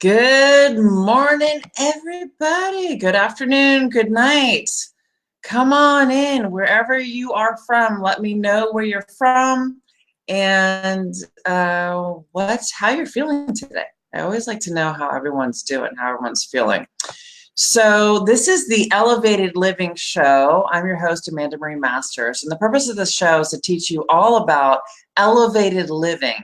Good morning, everybody. Good afternoon, good night. Come on in wherever you are from. Let me know where you're from and how you're feeling today. I always like to know how everyone's doing, how everyone's feeling. So this is the Elevated Living Show. I'm your host, Amanda Marie Masters, and the purpose of this show is to teach you all about elevated living.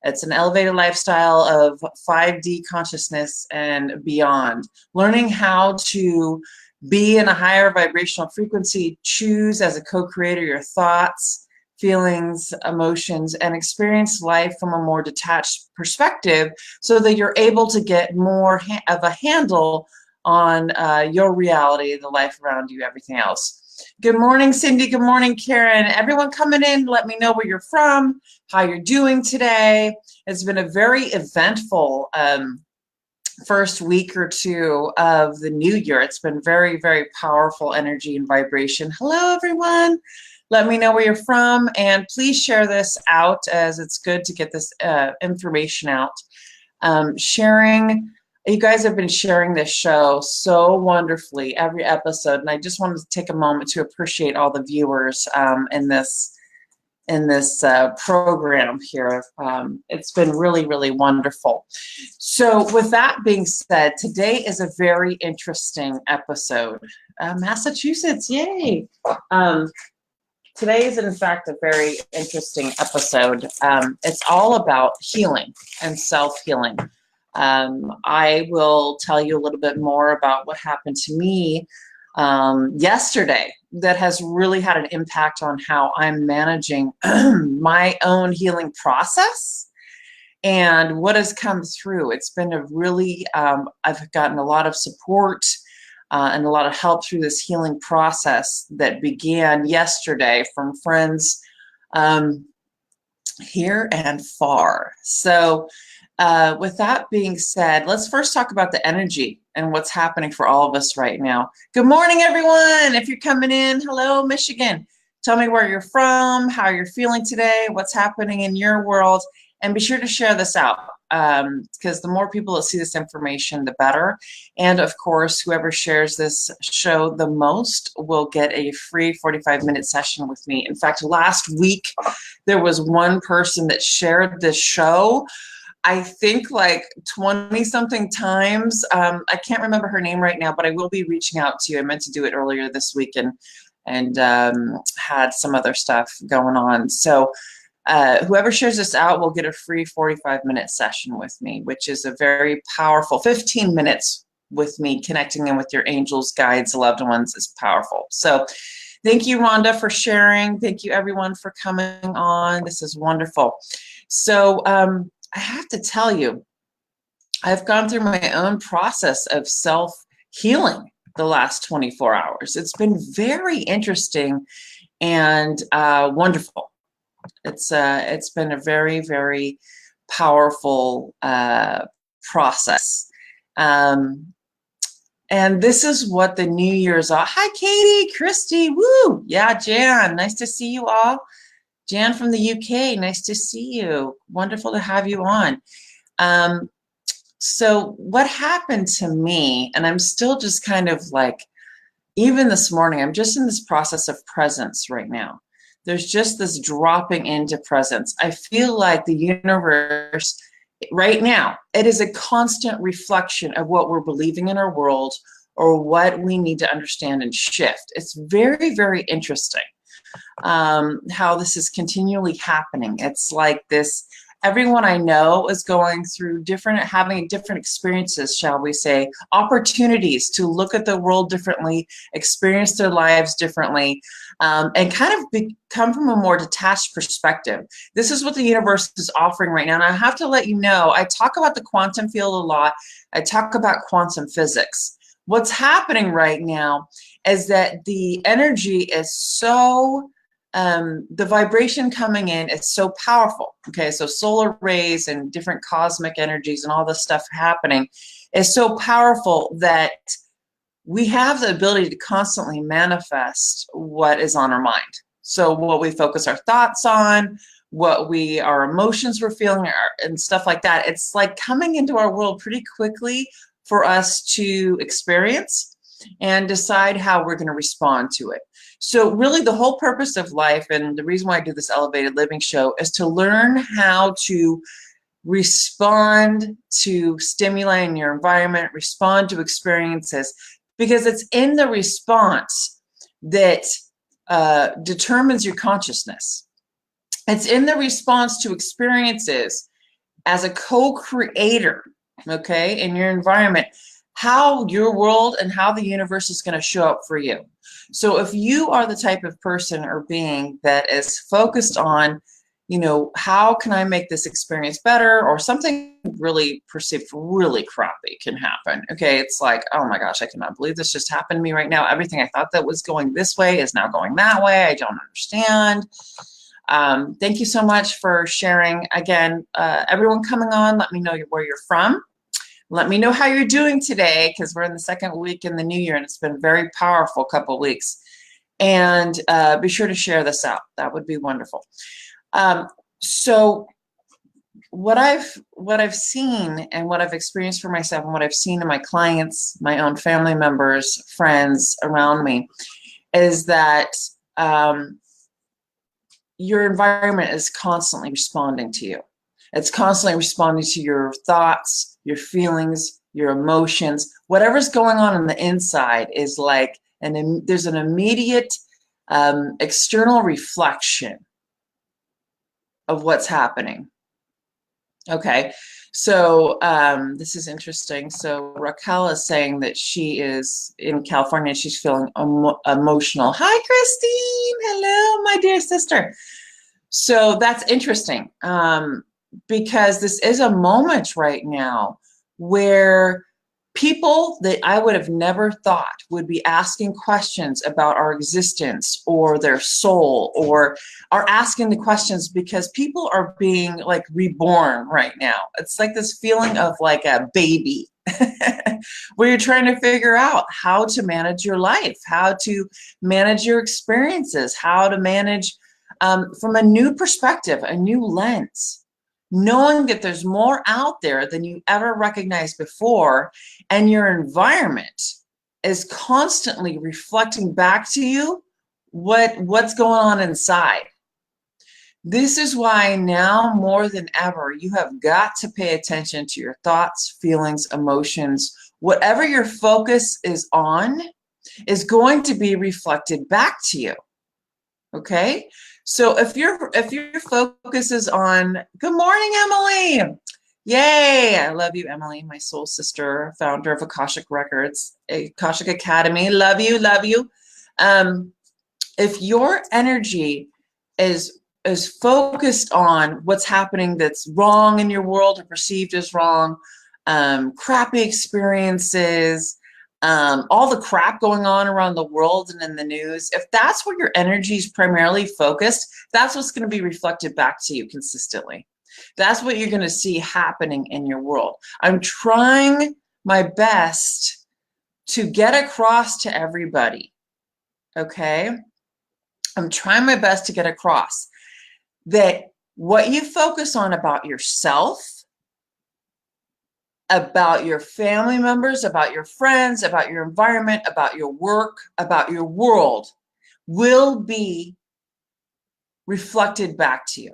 It's an elevated lifestyle of 5D consciousness and beyond. Learning how to be in a higher vibrational frequency, choose as a co-creator your thoughts, feelings, emotions, and experience life from a more detached perspective so that you're able to get more of a handle on your reality, the life around you, everything else. Good morning, Cindy. Good morning, Karen. Everyone coming in, let me know where you're from, how you're doing today. It's been a very eventful first week or two of the new year. It's been very, very powerful energy and vibration. Hello, everyone. Let me know where you're from, and please share this out, as it's good to get this information out. You guys have been sharing this show so wonderfully every episode, and I just wanted to take a moment to appreciate all the viewers in this program here. It's been really, really wonderful. So with that being said, today is a very interesting episode. Massachusetts, yay! Today is, in fact, a very interesting episode. It's all about healing and self-healing. I will tell you a little bit more about what happened to me yesterday that has really had an impact on how I'm managing my own healing process and what has come through. It's been a really, I've gotten a lot of support and a lot of help through this healing process that began yesterday from friends here and far. So with that being said, let's first talk about the energy and what's happening for all of us right now. Good morning, everyone. If you're coming in, hello, Michigan. Tell me where you're from, how you're feeling today, what's happening in your world, and be sure to share this out because the more people that see this information, the better. And of course, whoever shares this show the most will get a free 45-minute session with me. In fact, last week, there was one person that shared this show, I think like 20-something times. I can't remember her name right now, but I will be reaching out to you. I meant to do it earlier this week and had some other stuff going on. So whoever shares this out will get a free 45-minute session with me, which is a very powerful 15 minutes with me. Connecting in with your angels, guides, loved ones is powerful. So thank you, Rhonda, for sharing. Thank you, everyone, for coming on. This is wonderful. So I have to tell you, I've gone through my own process of self-healing the last 24 hours. It's been very interesting and wonderful. It's been a very, very powerful process. And this is what the New Year's are. Hi, Katie, Christy, woo! Yeah, Jan, nice to see you all. Jan from the UK, nice to see you. Wonderful to have you on. So what happened to me, and I'm still just kind of like, even this morning, I'm just in this process of presence right now. There's just this dropping into presence. I feel like the universe right now, it is a constant reflection of what we're believing in our world or what we need to understand and shift. It's very, very interesting how this is continually happening. It's like this, everyone I know is going through having different experiences, shall we say, opportunities to look at the world differently, experience their lives differently, and kind of come from a more detached perspective. This is what the universe is offering right now. And I have to let you know, I talk about the quantum field a lot. I talk about quantum physics. What's happening right now is that the energy is so, the vibration coming in is so powerful. Okay, so solar rays and different cosmic energies and all this stuff happening is so powerful that we have the ability to constantly manifest what is on our mind. So what we focus our thoughts on, our emotions we're feeling and stuff like that. It's like coming into our world pretty quickly for us to experience and decide how we're going to respond to it. So really the whole purpose of life, and the reason why I do this elevated living show, is to learn how to respond to stimuli in your environment, respond to experiences, because it's in the response that determines your consciousness. It's in the response to experiences as a co-creator, okay, in your environment, how your world and how the universe is going to show up for you. So if you are the type of person or being that is focused on, you know, how can I make this experience better, or something really perceived really crappy can happen. Okay, it's like, oh my gosh, I cannot believe this just happened to me right now. Everything I thought that was going this way is now going that way. I don't understand. Thank you so much for sharing. Again, everyone coming on, let me know where you're from. Let me know how you're doing today, because we're in the second week in the new year and it's been a very powerful couple of weeks. And be sure to share this out. That would be wonderful. So what I've seen and what I've experienced for myself and what I've seen in my clients, my own family members, friends around me, is that your environment is constantly responding to you. It's constantly responding to your thoughts, your feelings, your emotions. Whatever's going on the inside is like, there's an immediate external reflection of what's happening. Okay, so this is interesting. So Raquel is saying that she is in California. She's feeling emotional. Hi, Christine. Hello, my dear sister. So that's interesting because this is a moment right now where people that I would have never thought would be asking questions about our existence or their soul, or are asking the questions because people are being like reborn right now. It's like this feeling of like a baby where you're trying to figure out how to manage your life, how to manage your experiences, how to manage from a new perspective, a new lens, knowing that there's more out there than you ever recognized before, and your environment is constantly reflecting back to you what's going on inside. This is why now more than ever, you have got to pay attention to your thoughts, feelings, emotions. Whatever your focus is on is going to be reflected back to you. Okay? So if your focus is on, good morning, Emily. Yay, I love you, Emily, my soul sister, founder of Akashic Records, Akashic Academy. Love you, love you. If your energy is focused on what's happening that's wrong in your world or perceived as wrong, crappy experiences, all the crap going on around the world and in the news, if that's where your energy is primarily focused, that's what's going to be reflected back to you consistently. That's what you're going to see happening in your world. I'm trying my best to get across to everybody, okay? I'm trying my best to get across that what you focus on about yourself, about your family members, about your friends, about your environment, about your work, about your world, will be reflected back to you.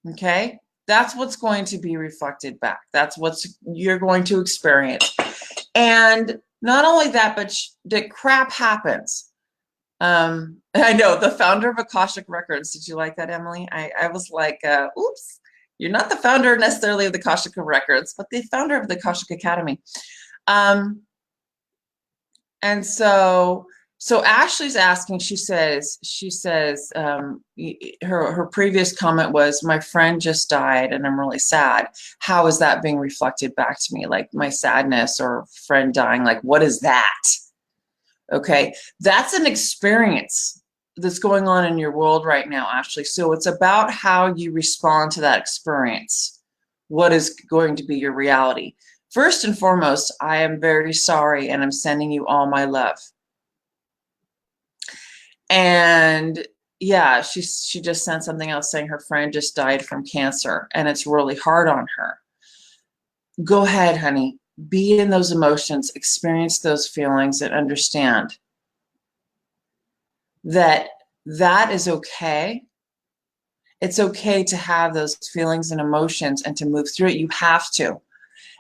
Okay? That's what's going to be reflected back. That's what you're going to experience. And not only that, but that crap happens. I know, the founder of Akashic Records. Did you like that, Emily? I was like, oops. You're not the founder necessarily of the Akashic Records, but the founder of the Akashic Academy. And so Ashley's asking, she says, her previous comment was, my friend just died and I'm really sad. How is that being reflected back to me? Like my sadness or friend dying, like, what is that? Okay, that's an experience that's going on in your world right now, Ashley. So it's about how you respond to that experience. What is going to be your reality? First and foremost, I am very sorry and I'm sending you all my love. And yeah, she just sent something else saying her friend just died from cancer and it's really hard on her. Go ahead, honey. Be in those emotions, experience those feelings, and understand that that is okay. It's okay to have those feelings and emotions and to move through it. You have to.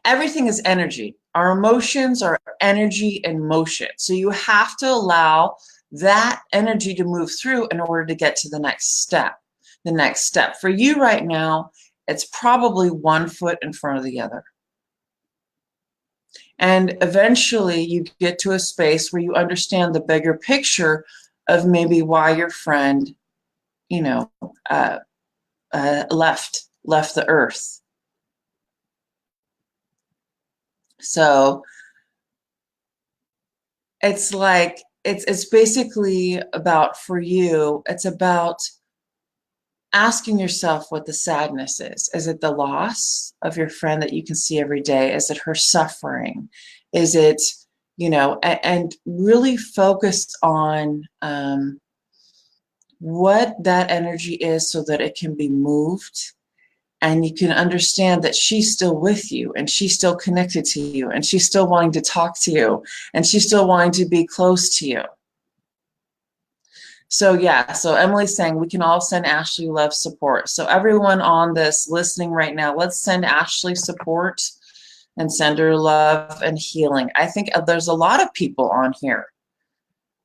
Everything is energy. Our emotions are energy and motion. So you have to allow that energy to move through in order to get to the next step. The next step. For you right now, it's probably one foot in front of the other. And eventually you get to a space where you understand the bigger picture of maybe why your friend, you know, left the earth. So it's like it's basically about, for you, it's about asking yourself what the sadness is. Is it the loss of your friend that you can see every day? Is it her suffering? Is it, and really focus on what that energy is so that it can be moved and you can understand that she's still with you and she's still connected to you and she's still wanting to talk to you and she's still wanting to be close to you. So yeah, so Emily's saying we can all send Ashley love support. So everyone on this listening right now, let's send Ashley support and send her love and healing. I think there's a lot of people on here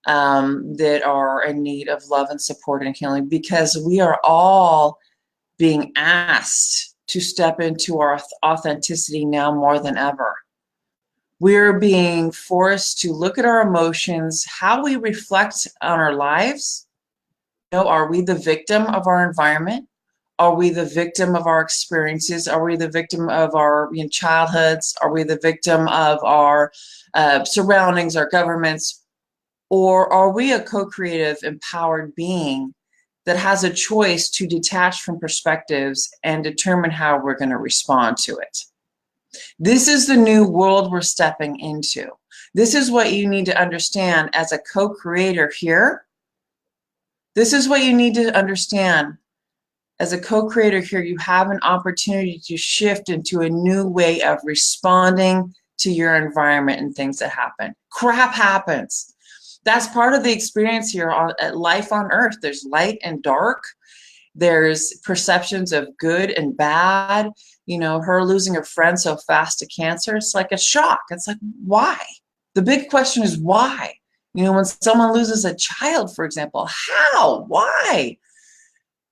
that are in need of love and support and healing, because we are all being asked to step into our authenticity now more than ever. We're being forced to look at our emotions, how we reflect on our lives. Are we the victim of our environment? Are we the victim of our experiences? Are we the victim of our childhoods? Are we the victim of our surroundings, our governments? Or are we a co-creative, empowered being that has a choice to detach from perspectives and determine how we're going to respond to it? This is the new world we're stepping into. This is what you need to understand as a co-creator here. This is what you need to understand as a co-creator here. You have an opportunity to shift into a new way of responding to your environment and things that happen. Crap happens. That's part of the experience here at life on earth. There's light and dark. There's perceptions of good and bad. Her losing her friend so fast to cancer, it's like a shock. It's like, why? The big question is why? When someone loses a child, for example, how? Why?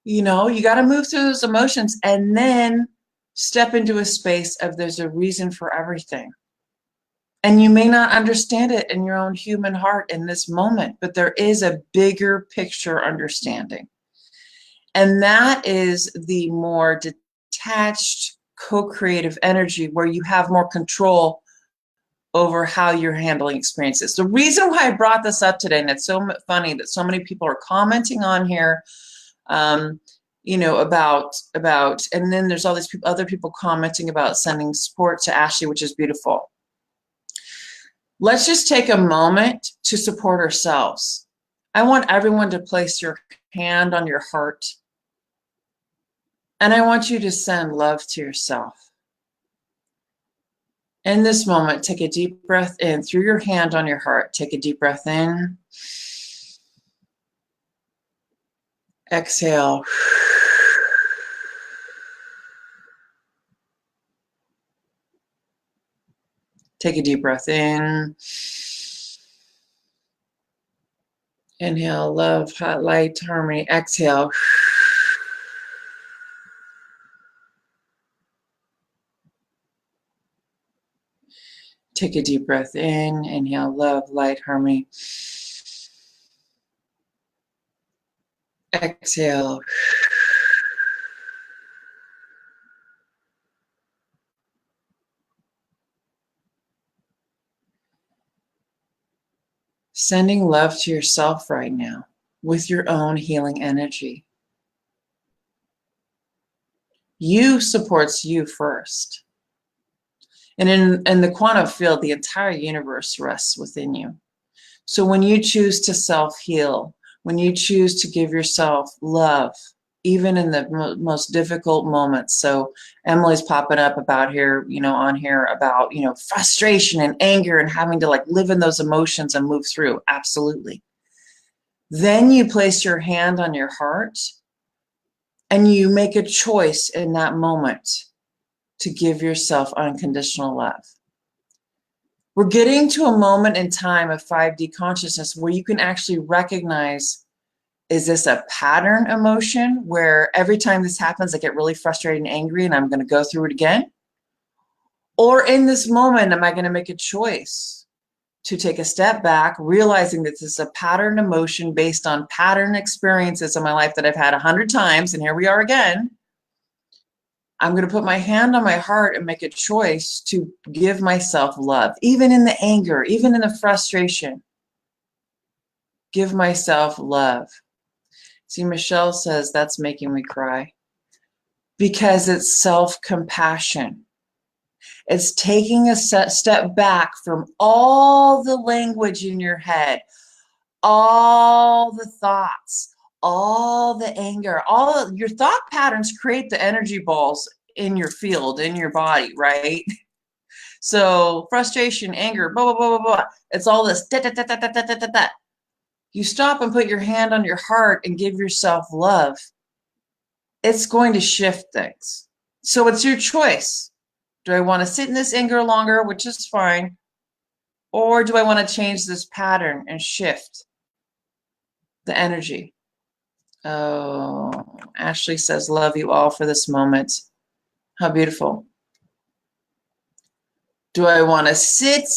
You got to move through those emotions and then step into a space of there's a reason for everything. And you may not understand it in your own human heart in this moment, but there is a bigger picture understanding. And that is the more detached, co-creative energy where you have more control over how you're handling experiences. The reason why I brought this up today, and it's so funny that so many people are commenting on here, about, and then there's all these other people commenting about sending support to Ashley, which is beautiful. Let's just take a moment to support ourselves. I want everyone to place your hand on your heart. And I want you to send love to yourself. In this moment, take a deep breath in through your hand on your heart. Take a deep breath in. Exhale. Take a deep breath in. Inhale, love, hot light, harmony. Exhale. Take a deep breath in. Inhale, love, light, harmony. Exhale. Sending love to yourself right now with your own healing energy. You supports you first. And in the quantum field, the entire universe rests within you. So when you choose to self-heal, when you choose to give yourself love, even in the most difficult moments. So Emily's popping up about here, on here about, frustration and anger and having to like live in those emotions and move through. Absolutely. Then you place your hand on your heart and you make a choice in that moment to give yourself unconditional love. We're getting to a moment in time of 5D consciousness where you can actually recognize, is this a pattern emotion where every time this happens, I get really frustrated and angry and I'm going to go through it again? Or in this moment, am I going to make a choice to take a step back, realizing that this is a pattern emotion based on pattern experiences in my life that I've had 100 times, and here we are again. I'm going to put my hand on my heart and make a choice to give myself love, even in the anger, even in the frustration. Give myself love. See, Michelle says that's making me cry because it's self-compassion. It's taking a step back from all the language in your head, all the thoughts, all the anger, all your thought patterns create the energy balls in your field, in your body, right? So frustration, anger, blah, blah, blah, blah, blah. It's all this da, da, da, da, da, da, da, da. You stop and put your hand on your heart and give yourself love. It's going to shift things. So it's your choice. Do I want to sit in this anger longer, which is fine? Or do I want to change this pattern and shift the energy? Oh, Ashley says, love you all for this moment. How beautiful. Do I want to sit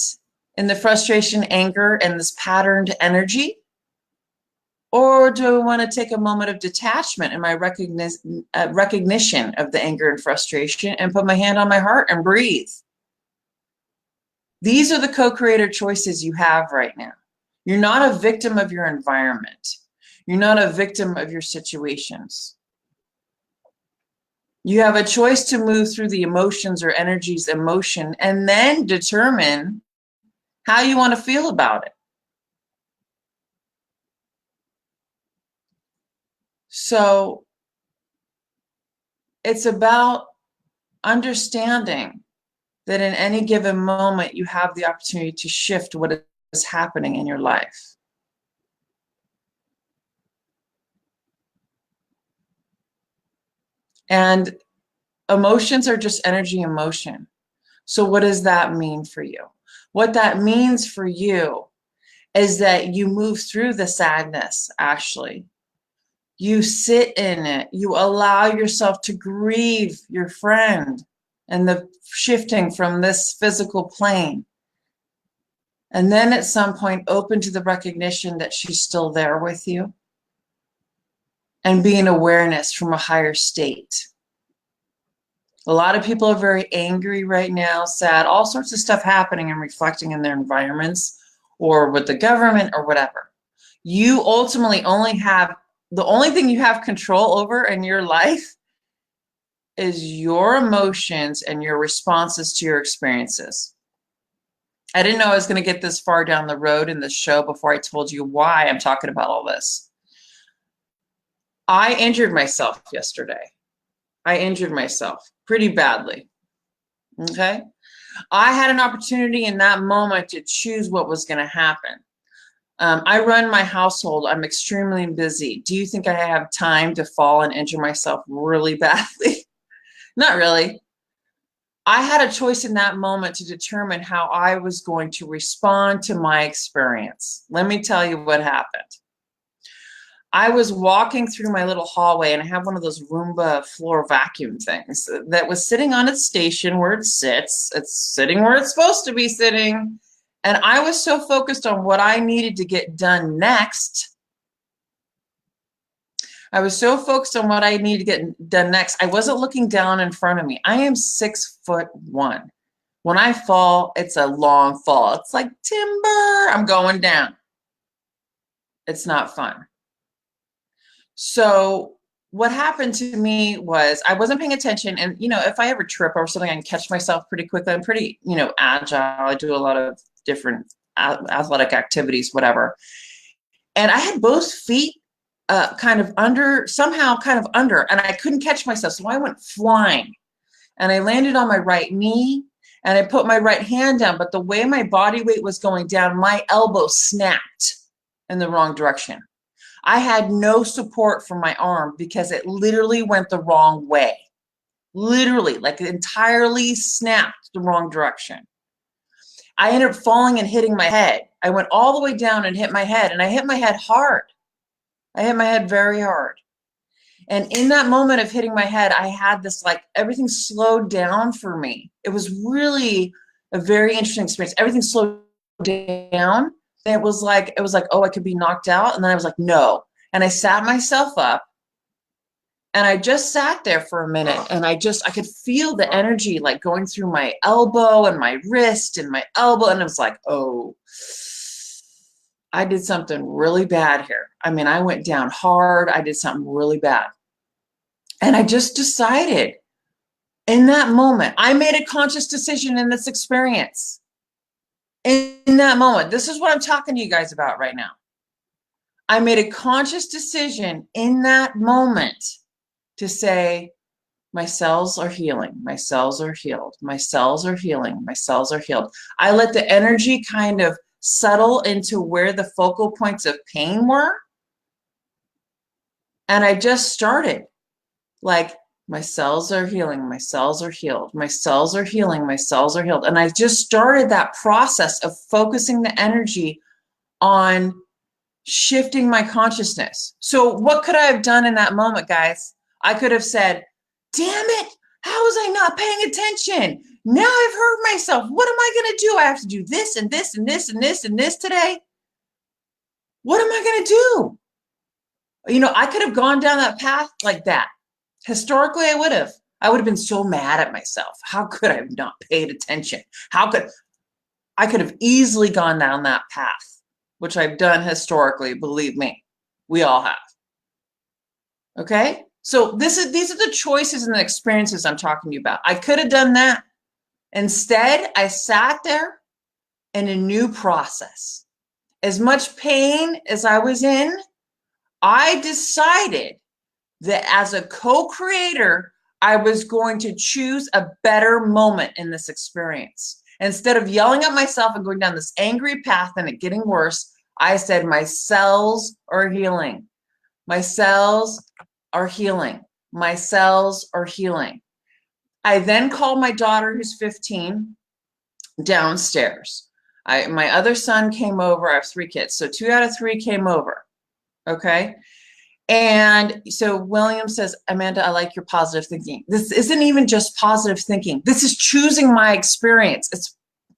in the frustration, anger, and this patterned energy? Or do I want to take a moment of detachment in my recognition of the anger and frustration and put my hand on my heart and breathe? These are the co-creator choices you have right now. You're not a victim of your environment. You're not a victim of your situations. You have a choice to move through the emotions or energies, emotion, and then determine how you want to feel about it. So it's about understanding that in any given moment, you have the opportunity to shift what is happening in your life. And emotions are just energy in motion. So what does that mean for you? What that means for you is that you move through the sadness, Ashley. You sit in it. You allow yourself to grieve your friend and the shifting from this physical plane. And then at some point, open to the recognition that she's still there with you and be in awareness from a higher state. A lot of people are very angry right now, sad, all sorts of stuff happening and reflecting in their environments or with the government or whatever. You ultimately the only thing you have control over in your life is your emotions and your responses to your experiences. I didn't know I was going to get this far down the road in the show before I told you why I'm talking about all this. I injured myself yesterday. I injured myself pretty badly. Okay. I had an opportunity in that moment to choose what was going to happen. I run my household. I'm extremely busy. Do you think I have time to fall and injure myself really badly? Not really. I had a choice in that moment to determine how I was going to respond to my experience. Let me tell you what happened. I was walking through my little hallway and I have one of those Roomba floor vacuum things that was sitting on its station where it sits. It's sitting where it's supposed to be sitting. And I was so focused on what I needed to get done next. I was so focused on what I needed to get done next. I wasn't looking down in front of me. I am 6'1". When I fall, it's a long fall. It's like timber. I'm going down. It's not fun. So what happened to me was I wasn't paying attention. And, if I ever trip over something, I can catch myself pretty quickly. I'm pretty, agile. I do a lot of different athletic activities, whatever. And I had both feet kind of under, somehow kind of under, and I couldn't catch myself. So I went flying and I landed on my right knee and I put my right hand down. But the way my body weight was going down, my elbow snapped in the wrong direction. I had no support from my arm because it literally went the wrong way. Literally, like it entirely snapped the wrong direction. I ended up falling and hitting my head. I went all the way down and hit my head, and I hit my head hard. I hit my head very hard. And in that moment of hitting my head, I had this, like, everything slowed down for me. It was really a very interesting experience. Everything slowed down. And it was like, oh, I could be knocked out. And then I was like, no. And I sat myself up and I just sat there for a minute and I could feel the energy like going through my elbow and my wrist and my elbow. And it was like, oh, I did something really bad here. I mean, I went down hard. I did something really bad. And I just decided in that moment, I made a conscious decision in this experience. In that moment, this is what I'm talking to you guys about right now. I made a conscious decision in that moment to say, my cells are healing, my cells are healed, my cells are healing, my cells are healed. I let the energy kind of settle into where the focal points of pain were. And I just started like, my cells are healing, my cells are healed, my cells are healing, my cells are healed. And I just started that process of focusing the energy on shifting my consciousness. So what could I have done in that moment, guys? I could have said, damn it, how was I not paying attention? Now I've hurt myself. What am I going to do? I have to do this and this and this and this and this today. What am I going to do? You know, I could have gone down that path like that. Historically, I would have been so mad at myself. How could I have not paid attention? I could have easily gone down that path, which I've done historically, believe me, we all have. Okay? So these are the choices and the experiences I'm talking to you about. I could have done that. Instead, I sat there in a new process. As much pain as I was in, I decided that as a co-creator, I was going to choose a better moment in this experience. Instead of yelling at myself and going down this angry path and it getting worse, I said, my cells are healing. My cells are healing. My cells are healing. I then called my daughter, who's 15, downstairs. My other son came over. I have 3 kids, so 2 out of 3 came over. Okay. And so William says, Amanda, I like your positive thinking. This isn't even just positive thinking. This is choosing my experience.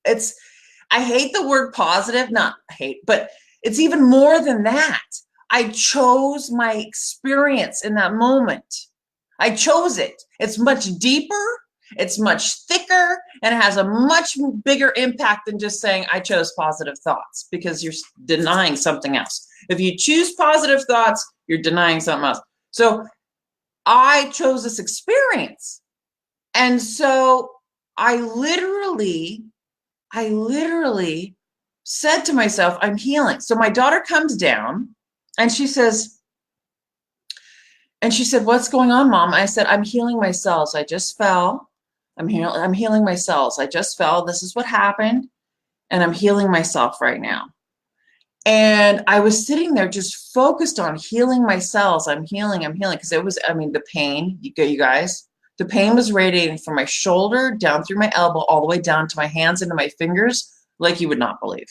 I hate the word positive, not hate, but it's even more than that. I chose my experience in that moment. I chose it. It's much deeper, it's much thicker, and it has a much bigger impact than just saying I chose positive thoughts, because you're denying something else. If you choose positive thoughts, you're denying something else. So I chose this experience. And so I literally said to myself, I'm healing. So my daughter comes down and she said, what's going on, Mom? I said, I'm healing my cells. I just fell. I'm healing my cells. I just fell. This is what happened. And I'm healing myself right now. And I was sitting there just focused on healing my cells. I'm healing. Because it was, the pain, you guys, the pain was radiating from my shoulder down through my elbow, all the way down to my hands, into my fingers, like you would not believe.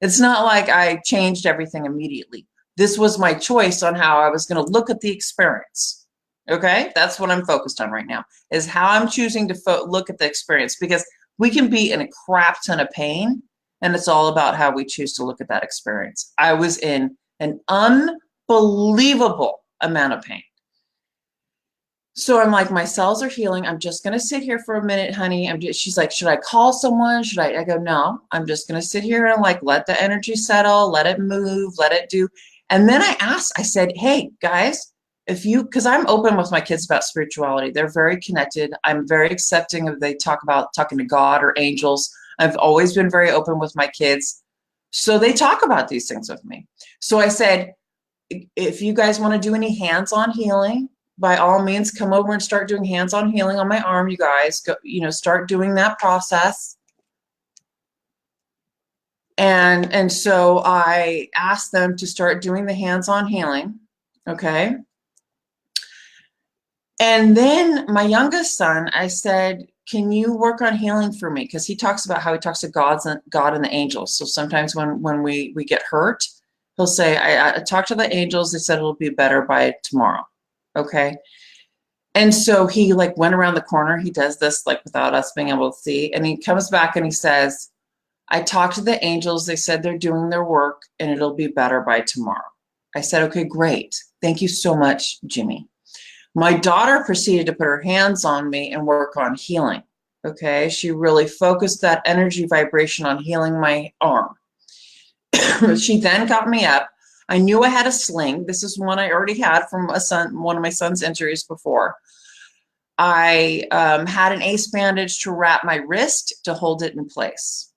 It's not like I changed everything immediately. This was my choice on how I was going to look at the experience. Okay? That's what I'm focused on right now, is how I'm choosing to look at the experience, because we can be in a crap ton of pain, and it's all about how we choose to look at that experience. I was in an unbelievable amount of pain. So I'm like, my cells are healing. I'm just going to sit here for a minute, honey. She's like, should I call someone? I go, no, I'm just going to sit here and like, let the energy settle, let it move, let it do. And then I said, hey guys, because I'm open with my kids about spirituality. They're very connected. I'm very accepting of, they talk about talking to God or angels. I've always been very open with my kids. So they talk about these things with me. So I said, if you guys want to do any hands-on healing, by all means, come over and start doing hands-on healing on my arm, you guys. Go, start doing that process. And so I asked them to start doing the hands-on healing, okay? And then my youngest son, I said, can you work on healing for me? Because he talks about how he talks to God and the angels. So sometimes when we get hurt, he'll say, I talked to the angels. They said it'll be better by tomorrow. Okay. And so he like went around the corner. He does this like without us being able to see. And he comes back and he says, I talked to the angels. They said they're doing their work and it'll be better by tomorrow. I said, okay, great. Thank you so much, Jimmy. My daughter proceeded to put her hands on me and work on healing. Okay. She really focused that energy vibration on healing my arm. She then got me up. I knew I had a sling. This is one I already had from one of my son's injuries before. I had an ace bandage to wrap my wrist to hold it in place.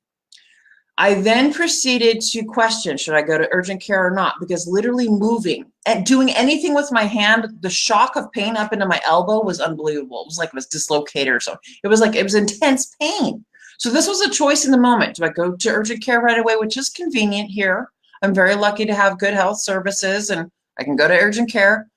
I then proceeded to question, should I go to urgent care or not? Because literally moving and doing anything with my hand, the shock of pain up into my elbow was unbelievable. It was like it was dislocated or something. It was intense pain. So this was a choice in the moment. Do I go to urgent care right away, which is convenient here? I'm very lucky to have good health services and I can go to urgent care.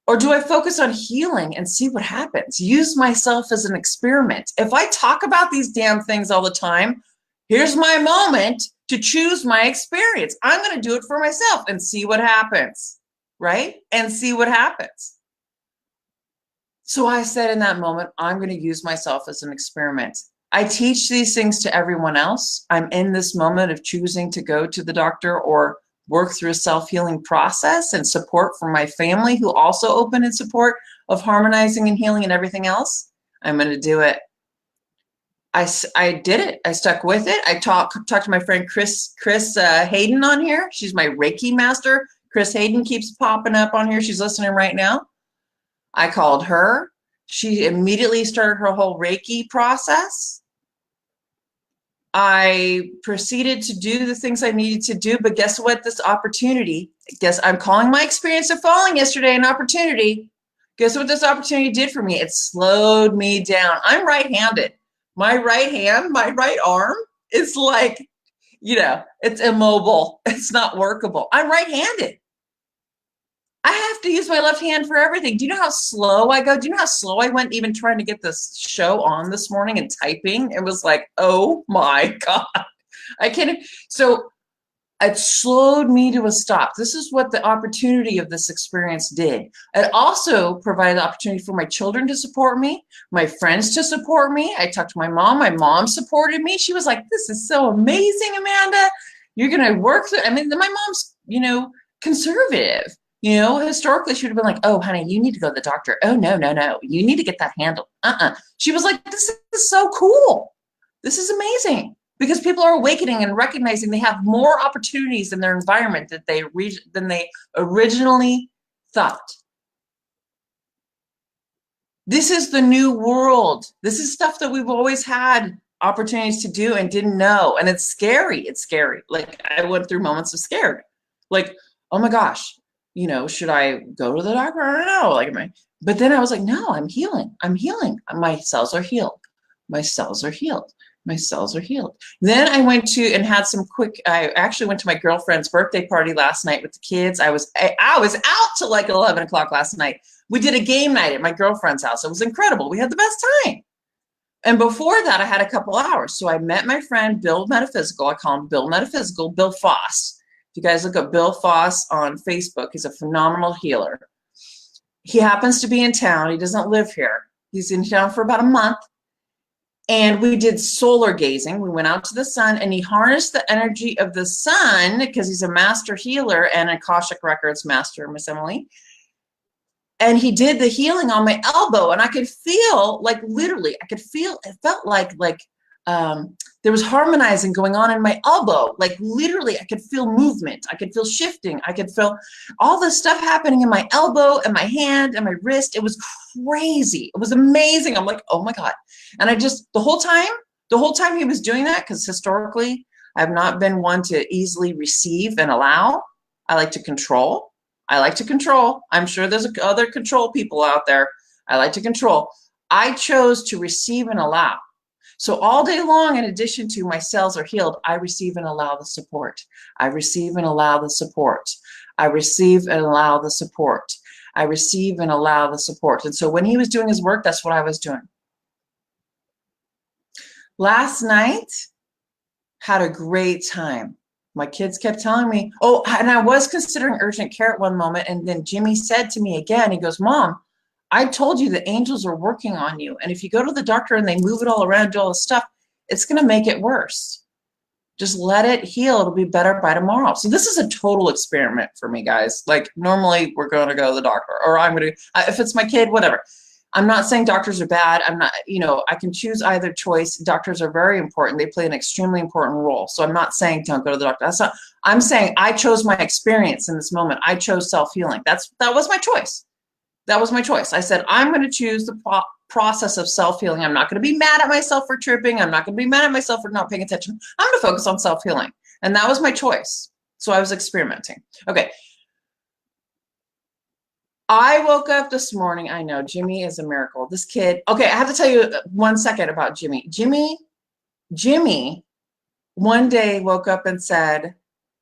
Or do I focus on healing and see what happens? Use myself as an experiment. If I talk about these damn things all the time, here's my moment to choose my experience. I'm going to do it for myself and see what happens, right? And see what happens. So I said in that moment, I'm going to use myself as an experiment. I teach these things to everyone else. I'm in this moment of choosing to go to the doctor or work through a self-healing process and support from my family who also open in support of harmonizing and healing and everything else. I'm going to do it. I did it. I stuck with it. I talked to my friend Chris Hayden on here. She's my Reiki master. Chris Hayden keeps popping up on here. She's listening right now. I called her. She immediately started her whole Reiki process. I proceeded to do the things I needed to do, but guess what? This opportunity, I'm calling my experience of falling yesterday an opportunity. Guess what this opportunity did for me? It slowed me down. I'm right-handed. My right hand, my right arm is like, it's immobile. It's not workable. I'm right-handed. I have to use my left hand for everything. Do you know how slow I go? Do you know how slow I went even trying to get this show on this morning and typing? It was like, oh my God. I can't. So it slowed me to a stop. This is what the opportunity of this experience did. It also provided the opportunity for my children to support me, my friends to support me. I talked to my mom. My mom supported me. She was like, this is so amazing, Amanda. You're going to work through. I mean, my mom's, conservative. Historically, she would have been like, oh, honey, you need to go to the doctor. Oh, no. You need to get that handled. She was like, this is so cool. This is amazing. Because people are awakening and recognizing they have more opportunities in their environment than they originally thought. This is the new world. This is stuff that we've always had opportunities to do and didn't know. And it's scary. It's scary. Like I went through moments of scared. Like, oh my gosh, should I go to the doctor? I don't know. But then I was like, no, I'm healing. I'm healing. My cells are healed. My cells are healed. My cells are healed. Then I went to and had some I actually went to my girlfriend's birthday party last night with the kids. I was out till like 11 o'clock last night. We did a game night at my girlfriend's house. It was incredible. We had the best time. And before that, I had a couple hours. So I met my friend, Bill Metaphysical. I call him Bill Metaphysical, Bill Foss. If you guys look up Bill Foss on Facebook, he's a phenomenal healer. He happens to be in town. He doesn't live here. He's in town for about a month. And we did solar gazing. We went out to the sun and he harnessed the energy of the sun because he's a master healer and a Akashic Records master, Miss Emily. And he did the healing on my elbow and I could feel literally, it felt like there was harmonizing going on in my elbow. Like literally I could feel movement. I could feel shifting. I could feel all this stuff happening in my elbow and my hand and my wrist. It was crazy. It was amazing. I'm like, oh my God. And the whole time he was doing that, because historically I've not been one to easily receive and allow. I like to control. I like to control. I'm sure there's other control people out there. I like to control. I chose to receive and allow. So all day long, in addition to my cells are healed, I receive and allow the support. I receive and allow the support. I receive and allow the support. I receive and allow the support. And so when he was doing his work, that's what I was doing. Last night, had a great time. My kids kept telling me, oh, and I was considering urgent care at one moment. And then Jimmy said to me again, he goes, Mom, I told you the angels are working on you. And if you go to the doctor and they move it all around, do all this stuff, it's going to make it worse. Just let it heal. It'll be better by tomorrow. So this is a total experiment for me, guys. Like normally we're going to go to the doctor, or I'm going to, if it's my kid, whatever. I'm not saying doctors are bad. I'm not, I can choose either choice. Doctors are very important. They play an extremely important role. So I'm not saying don't go to the doctor. That's not, I'm saying I chose my experience in this moment. I chose self-healing. That was my choice. That was my choice. I said, I'm going to choose the process of self-healing. I'm not going to be mad at myself for tripping. I'm not going to be mad at myself for not paying attention. I'm going to focus on self-healing. And that was my choice. So I was experimenting. Okay. I woke up this morning. I know Jimmy is a miracle. This kid. Okay. I have to tell you 1 second about Jimmy. Jimmy one day woke up and said,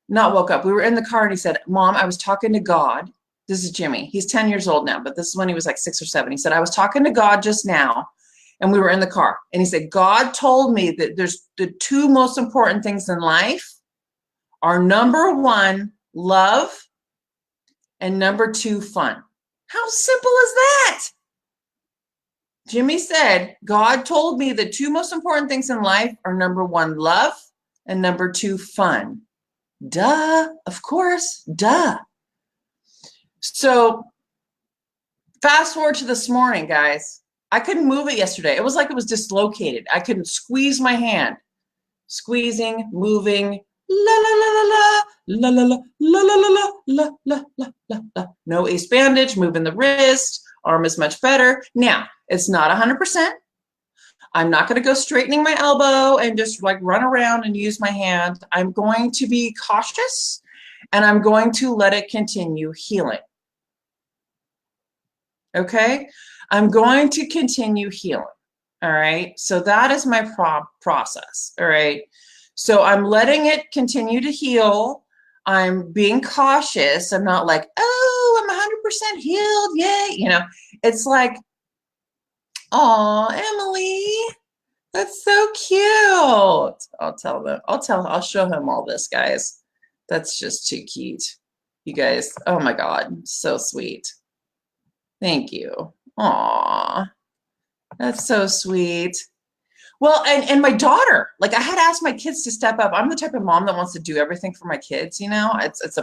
not woke up. We were in the car and he said, Mom, I was talking to God. This is Jimmy. He's 10 years old now, but this is when he was like 6 or 7. He said, I was talking to God just now and we were in the car. And he said, God told me that there's the 2 most important things in life are number 1, love, and number 2, fun. How simple is that? Jimmy said, God told me the 2 most important things in life are number 1, love, and number 2, fun. Duh, of course, duh. So fast forward to this morning, guys. I couldn't move it yesterday. It was like it was dislocated. I couldn't squeeze my hand. Squeezing, moving, la la la la la la la la la la la la la la la. No ace bandage, moving the wrist. Arm is much better. Now, it's not 100%. I'm not going to go straightening my elbow and just like run around and use my hand. I'm going to be cautious and I'm going to let it continue healing. Okay, I'm going to continue healing. All right, so that is my process. All right, so I'm letting it continue to heal. I'm being cautious. I'm not like, oh, I'm 100% healed. Yay. It's like, oh, Emily, that's so cute. I'll show him all this, guys. That's just too cute. You guys, oh my God, so sweet. Thank you. Aw, that's so sweet. Well, and my daughter, like I had asked my kids to step up. I'm the type of mom that wants to do everything for my kids, It's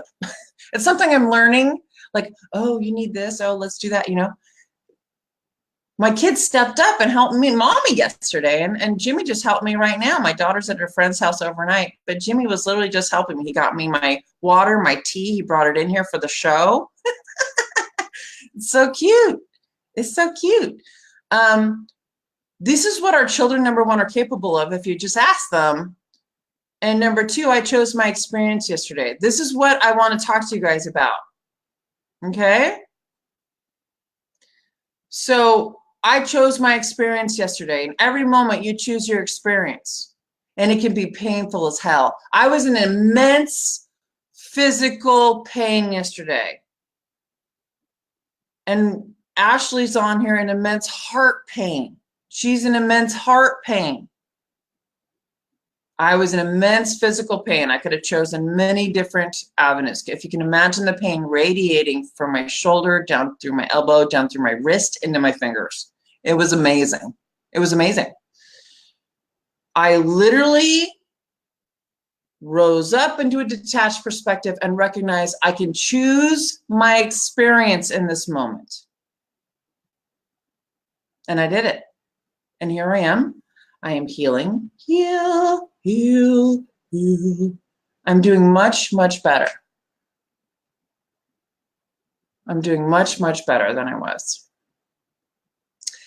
it's something I'm learning. Like, oh, you need this. Oh, let's do that, My kids stepped up and helped me, mommy, yesterday, and Jimmy just helped me right now. My daughter's at her friend's house overnight, but Jimmy was literally just helping me. He got me my water, my tea. He brought it in here for the show. It's so cute. It's so cute. This is what our children, number 1, are capable of if you just ask them. And number 2, I chose my experience yesterday. This is what I want to talk to you guys about. Okay? So I chose my experience yesterday. And every moment you choose your experience. And it can be painful as hell. I was in immense physical pain yesterday. And Ashley's on here in immense heart pain. She's in immense heart pain. I was in immense physical pain. I could have chosen many different avenues. If you can imagine the pain radiating from my shoulder, down through my elbow, down through my wrist, into my fingers. It was amazing. It was amazing. I literally rose up into a detached perspective and recognized I can choose my experience in this moment. And I did it. And here I am. I am healing. Heal, heal, heal. I'm doing much, much better. I'm doing much, much better than I was.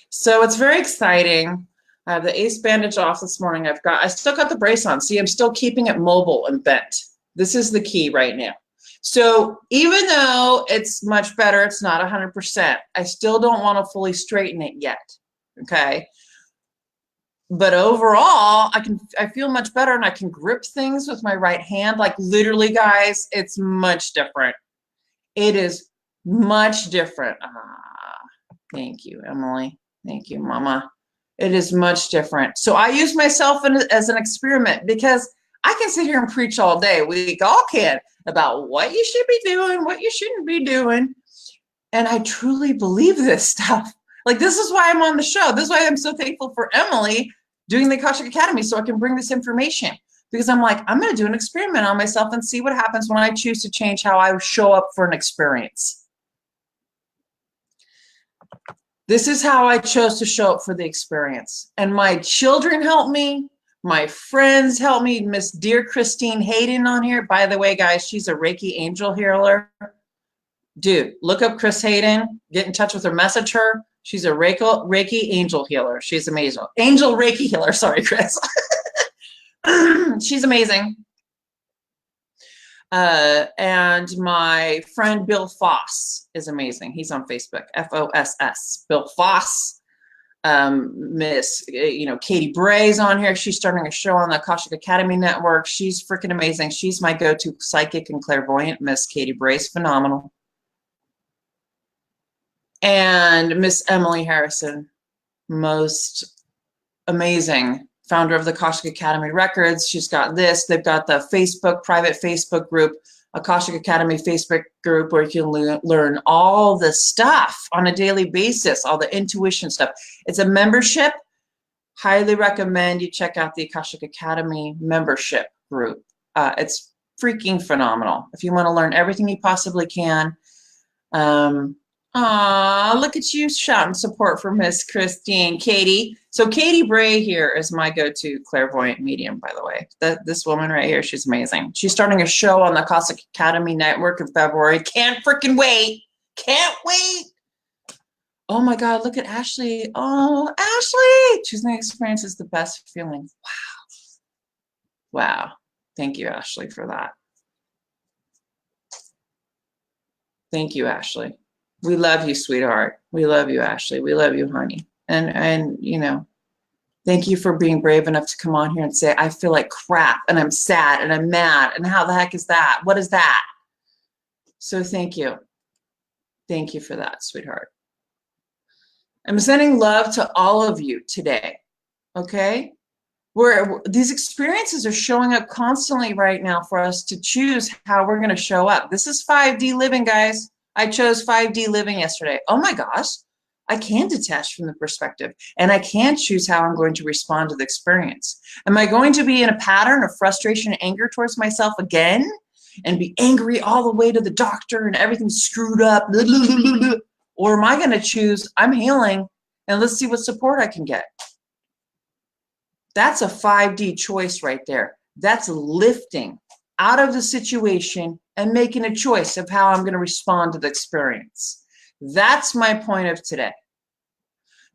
So it's very exciting. I have the ace bandage off this morning. I still got the brace on. See, I'm still keeping it mobile and bent. This is the key right now. So even though it's much better, it's not 100%. I still don't want to fully straighten it yet. Okay. But overall, I feel much better, and I can grip things with my right hand. Like literally, guys, it's much different. It is much different. Thank you, Emily. Thank you, Mama. It is much different. So I use myself as an experiment, because I can sit here and preach all day. We all can, about what you should be doing, what you shouldn't be doing. And I truly believe this stuff. Like, this is why I'm on the show. This is why I'm so thankful for Emily doing the Akashic Academy, so I can bring this information. Because I'm like, I'm going to do an experiment on myself and see what happens when I choose to change how I show up for an experience. This is how I chose to show up for the experience. And my children helped me. My friends helped me. Miss Dear Christine Hayden on here. By the way, guys, she's a Reiki angel healer. Dude, look up Chris Hayden. Get in touch with her. Message her. She's a Reiki angel healer. She's amazing. Angel Reiki healer. Sorry, Chris. She's amazing. And my friend Bill Foss is amazing. He's on Facebook. F-O-S-S. Bill Foss. Miss, Katie Bray's on here. She's starting a show on the Akashic Academy Network. She's freaking amazing. She's my go-to psychic and clairvoyant. Miss Katie Bray's phenomenal. And Miss Emily Harrison, most amazing, founder of the Akashic Academy Records. She's got this. They've got the private Facebook group, Akashic Academy Facebook group, where you can learn all the stuff on a daily basis, all the intuition stuff. It's a membership. Highly recommend you check out the Akashic Academy membership group. It's freaking phenomenal. If you want to learn everything you possibly can. Look at you shouting support for Miss Christine. Katie. So Katie Bray here is my go-to clairvoyant medium, by the way. This woman right here, she's amazing. She's starting a show on the Akashic Academy Network in February. Can't freaking wait. Can't wait. Oh my God, look at Ashley. Oh, Ashley. Choosing the experience is the best feeling. Wow. Wow. Thank you, Ashley, for that. Thank you, Ashley. We love you, sweetheart. We love you, Ashley. We love you, honey. And thank you for being brave enough to come on here and say, I feel like crap, and I'm sad, and I'm mad, and how the heck is that? What is that? So thank you. Thank you for that, sweetheart. I'm sending love to all of you today, okay? These experiences are showing up constantly right now for us to choose how we're going to show up. This is 5D living, guys. I chose 5D living yesterday. Oh my gosh, I can detach from the perspective, and I can choose how I'm going to respond to the experience. Am I going to be in a pattern of frustration and anger towards myself again and be angry all the way to the doctor and everything's screwed up? Blah, blah, blah, blah. Or am I going to choose, I'm healing, and let's see what support I can get? That's a 5D choice right there. That's lifting out of the situation and making a choice of how I'm going to respond to the experience. That's my point of today.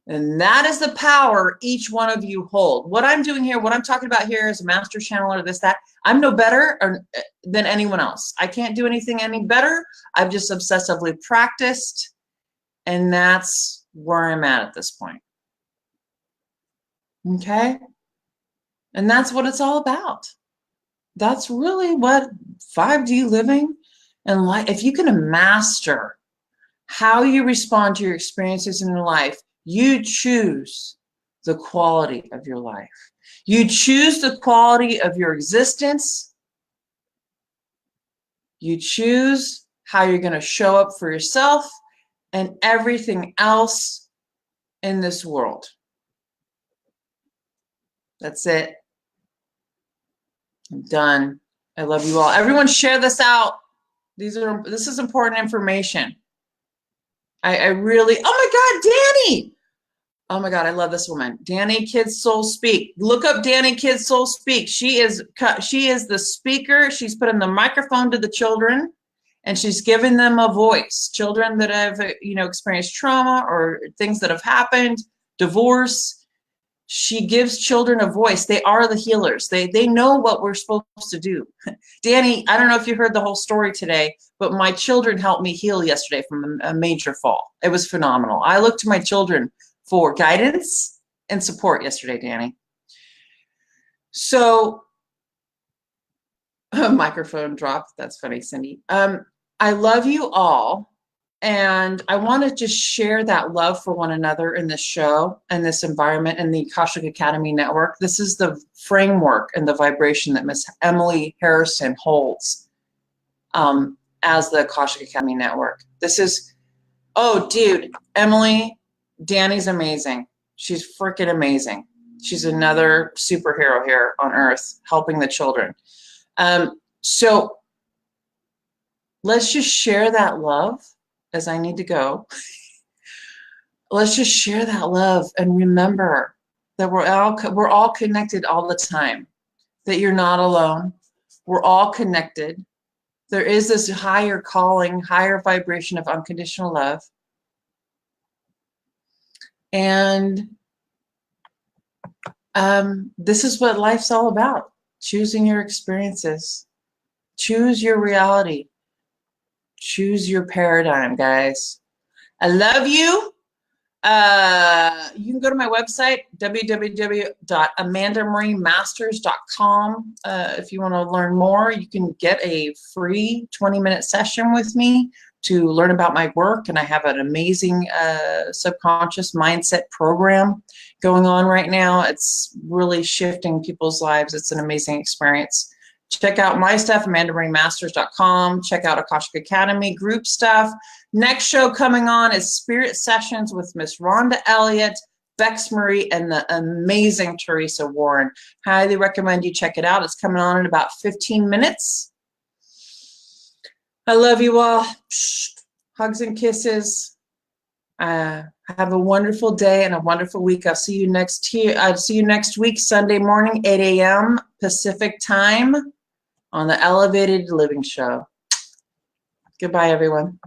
And that is the power each one of you hold. What I'm doing here, what I'm talking about here is a master channeler, this, that. I'm no better than anyone else. I can't do anything any better. I've just obsessively practiced, and that's where I'm at this point. Okay? And that's what it's all about. That's really what 5D living and life, if you can master how you respond to your experiences in your life, you choose the quality of your life. You choose the quality of your existence. You choose how you're going to show up for yourself and everything else in this world. That's it. I'm done. I love you all. Everyone share this out. This is important information. I really, oh my God, Danny. Oh my God, I love this woman. Danny Kids Soul Speak. Look up Danny Kids Soul Speak. She is the speaker. She's putting the microphone to the children, and she's giving them a voice. Children that have, experienced trauma or things that have happened, divorce. She gives children a voice. They are the healers. They know what we're supposed to do. Danny, I don't know if you heard the whole story today, but my children helped me heal yesterday from a major fall. It was phenomenal. I looked to my children for guidance and support yesterday, Danny. So, microphone dropped. That's funny, Cindy. I love you all. And I want to just share that love for one another in this show and this environment and the Akashic Academy Network. This is the framework and the vibration that Miss Emily Harrison holds as the Akashic Academy Network. This is, oh, dude, Emily, Danny's amazing. She's freaking amazing. She's another superhero here on Earth helping the children. So let's just share that love. As I need to go, let's just share that love and remember that we're all connected all the time, that you're not alone. We're all connected. There is this higher calling, higher vibration of unconditional love. And this is what life's all about. Choosing your experiences. Choose your reality. Choose your paradigm, guys. I love you. You can go to my website, www.amandamarieMasters.com. If you want to learn more, you can get a free 20-minute session with me to learn about my work. And I have an amazing subconscious mindset program going on right now. It's really shifting people's lives. It's an amazing experience. Check out my stuff, AmandaMarieMasters.com. Check out Akashic Academy group stuff. Next show coming on is Spirit Sessions with Miss Rhonda Elliott, Bex Marie, and the amazing Teresa Warren. Highly recommend you check it out. It's coming on in about 15 minutes. I love you all. Hugs and kisses. Have a wonderful day and a wonderful week. I'll see you next week, Sunday morning, 8 a.m. Pacific time on the Elevated Living Show. Goodbye, everyone.